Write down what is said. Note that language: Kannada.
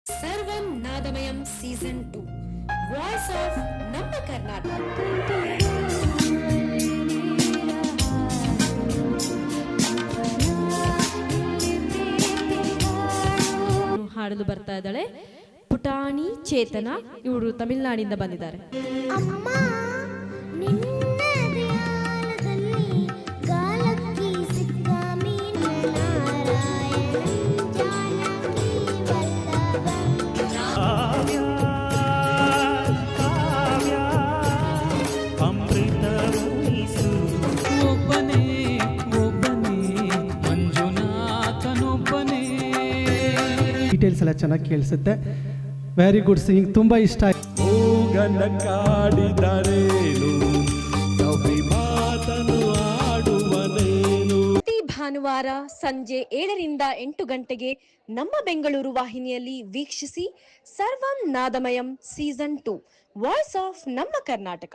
ಸರ್ವಂ ನಾದಮಯಂ ಸೀಸನ್ 2 ವಾಯ್ಸ್ ಆಫ್ ನಮ್ಮ ಕರ್ನಾಟಕ. ಹಾಡಲು ಬರ್ತಾ ಇದ್ದಾಳೆ ಪುಟಾಣಿ ಚೇತನ. ಇವರು ತಮಿಳುನಾಡಿಂದ ಬಂದಿದ್ದಾರೆ. ಡೀಟೇಲ್ಸ್ ಎಲ್ಲ ಚೆನ್ನಾಗಿ ಕೇಳಿಸುತ್ತೆ. ವೆರಿ ಗುಡ್ ಸಿಂಗಿಂಗ್, ತುಂಬ ಇಷ್ಟ ಆಯ್ತು. ಪ್ರತಿ ಭಾನುವಾರ ಸಂಜೆ 7ರಿಂದ 8 ಗಂಟೆಗೆ ನಮ್ಮ ಬೆಂಗಳೂರು ವಾಹಿನಿಯಲ್ಲಿ ವೀಕ್ಷಿಸಿ ಸರ್ವಂ ನಾದಮಯಂ ಸೀಸನ್ 2 ವಾಯ್ಸ್ ಆಫ್ ನಮ್ಮ ಕರ್ನಾಟಕ.